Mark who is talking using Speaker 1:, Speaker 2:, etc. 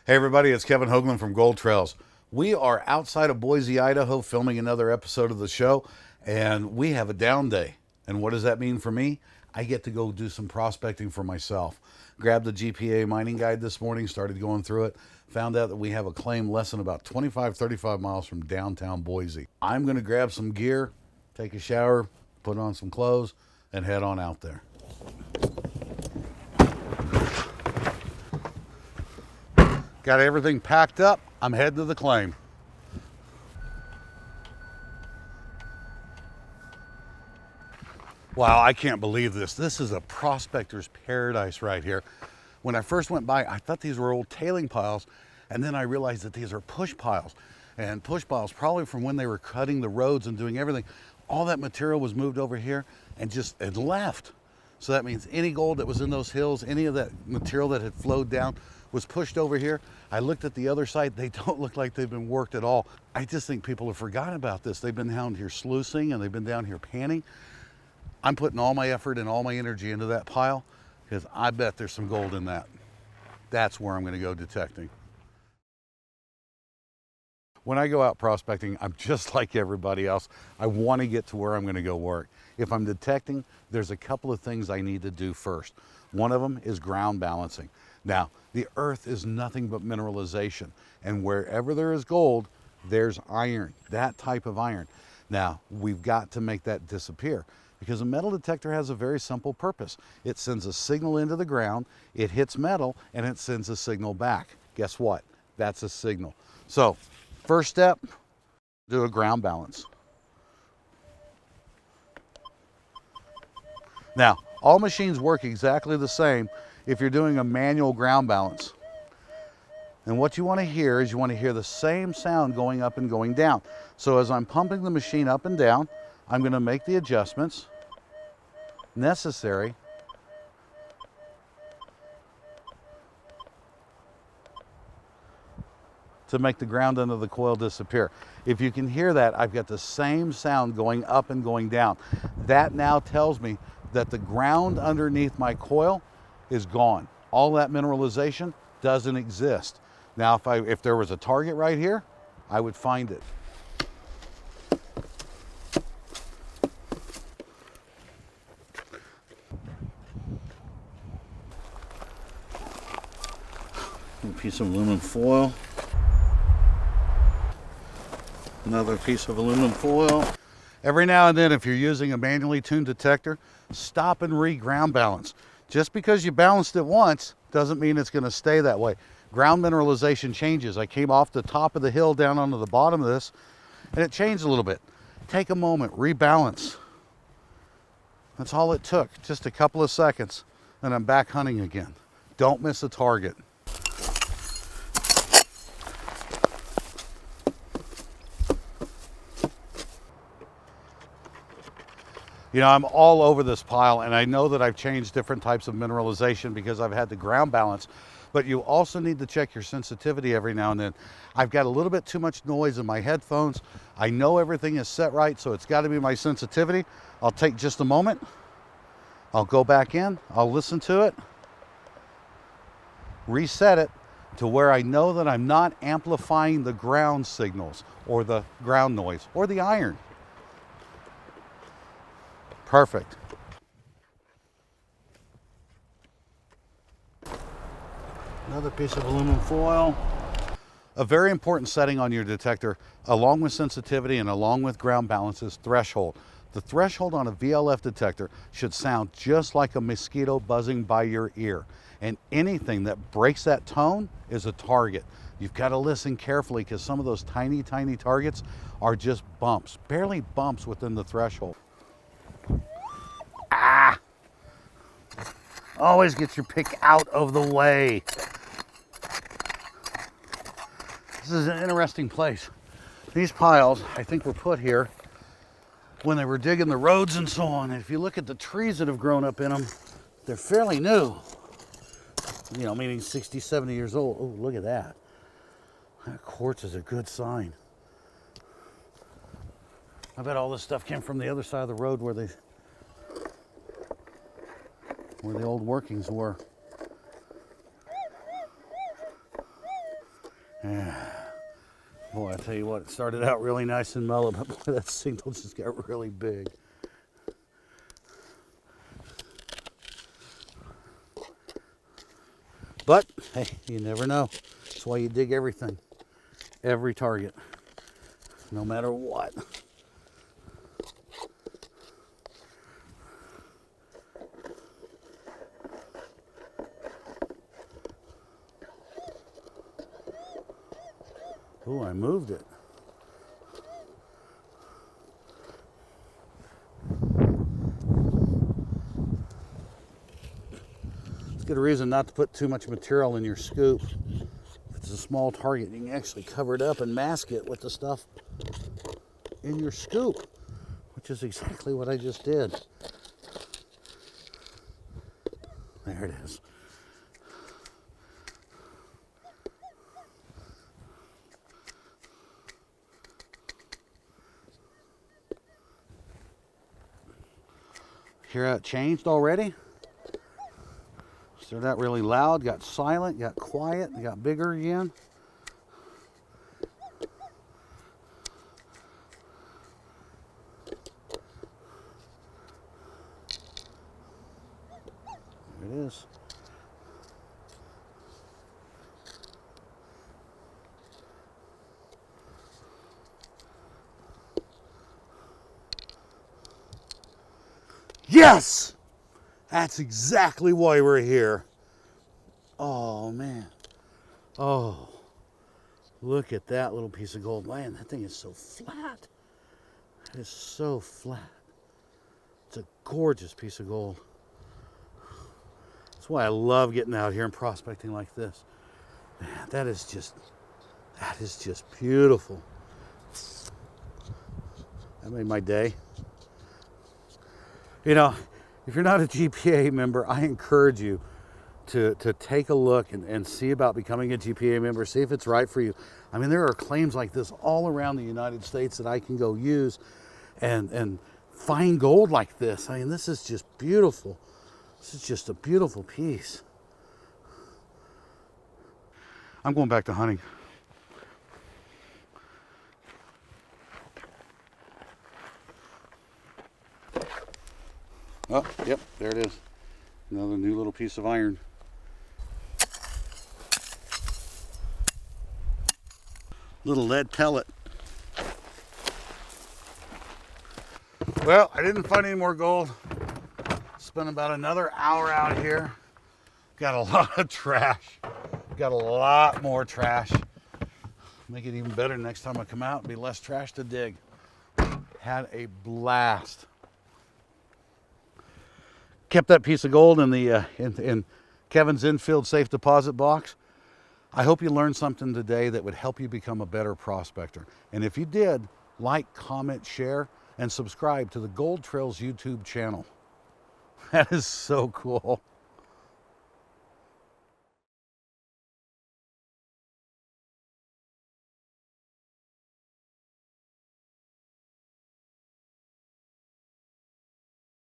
Speaker 1: Hey everybody, it's Kevin Hoagland from Gold Trails. We are outside of Boise, Idaho filming another episode of the show, and we have a down day. And what does that mean for me? I get to go do some prospecting for myself. Grabbed the GPAA mining guide this morning, started going through it, found out that we have a claim less than about 35 miles from downtown Boise. I'm going to grab some gear, take a shower, put on some clothes, and head on out there. Got everything packed up. I'm heading to the claim. Wow, I can't believe this. This is a prospector's paradise right here. When I first went by, I thought these were old tailing piles, and then I realized that these are push piles. And push piles, probably from when they were cutting the roads and doing everything, all that material was moved over here and just it left. So that means any gold that was in those hills, any of that material that had flowed down was pushed over here. I looked at the other side. They don't look like they've been worked at all. I just think people have forgotten about this. They've been down here sluicing and they've been down here panning. I'm putting all my effort and all my energy into that pile because I bet there's some gold in that. That's where I'm going to go detecting. When I go out prospecting, I'm just like everybody else. I want to get to where I'm going to go work. If I'm detecting, there's a couple of things I need to do first. One of them is ground balancing. Now, the earth is nothing but mineralization, and wherever there is gold, there's iron, that type of iron. Now, we've got to make that disappear because a metal detector has a very simple purpose. It sends a signal into the ground, it hits metal, and it sends a signal back. Guess what? That's a signal. So, first step, do a ground balance. Now, all machines work exactly the same if you're doing a manual ground balance. And what you want to hear is you want to hear the same sound going up and going down. So as I'm pumping the machine up and down, I'm going to make the adjustments necessary to make the ground under the coil disappear. If you can hear that, I've got the same sound going up and going down. That now tells me that the ground underneath my coil is gone. All that mineralization doesn't exist. Now, if there was a target right here, I would find it. A piece of aluminum foil. Another piece of aluminum foil. Every now and then, if you're using a manually tuned detector, stop and re-ground balance. Just because you balanced it once doesn't mean it's going to stay that way. Ground mineralization changes. I came off the top of the hill down onto the bottom of this, and it changed a little bit. Take a moment, rebalance. That's all it took, just a couple of seconds, and I'm back hunting again. Don't miss a target. You know, I'm all over this pile, and I know that I've changed different types of mineralization because I've had the ground balance, but you also need to check your sensitivity every now and then. I've got a little bit too much noise in my headphones. I know everything is set right, so it's got to be my sensitivity. I'll take just a moment. I'll go back in. I'll listen to it. Reset it to where I know that I'm not amplifying the ground signals or the ground noise or the iron. Perfect. Another piece of aluminum foil. A very important setting on your detector, along with sensitivity and along with ground balance, is threshold. The threshold on a VLF detector should sound just like a mosquito buzzing by your ear. And anything that breaks that tone is a target. You've got to listen carefully because some of those tiny, tiny targets are just bumps, barely bumps within the threshold. Ah! Always get your pick out of the way. This is an interesting place. These piles, I think, were put here when they were digging the roads and so on. And if you look at the trees that have grown up in them, they're fairly new. You know, meaning 60, 70 years old. Oh, look at that. That quartz is a good sign. I bet all this stuff came from the other side of the road where the old workings were. Yeah. Boy, I tell you what, it started out really nice and mellow, but boy, that signal just got really big. But, hey, you never know. That's why you dig everything. Every target. No matter what. Oh, I moved it. It's a good reason not to put too much material in your scoop. If it's a small target, you can actually cover it up and mask it with the stuff in your scoop, which is exactly what I just did. There it is. Hear how it changed already? Started out really loud, got silent, got quiet, got bigger again. There it is. Yes! That's exactly why we're here. Oh, man. Oh, look at that little piece of gold. Man, that thing is so flat. It is so flat. It's a gorgeous piece of gold. That's why I love getting out here and prospecting like this. Man, that is just beautiful. That made my day. You know, if you're not a GPAA member, I encourage you to take a look and see about becoming a GPAA member, see if it's right for you. I mean, there are claims like this all around the United States that I can go use and find gold like this. I mean, this is just beautiful. This is just a beautiful piece. I'm going back to hunting. Oh, yep, there it is. Another new little piece of iron. Little lead pellet. Well, I didn't find any more gold. Spent about another hour out here. Got a lot of trash. Got a lot more trash. Make it even better next time I come out. It'll be less trash to dig. Had a blast. Kept that piece of gold in the in Kevin's infield safe deposit box. I hope you learned something today that would help you become a better prospector. And if you did, like, comment, share, and subscribe to the Gold Trails YouTube channel. That is so cool.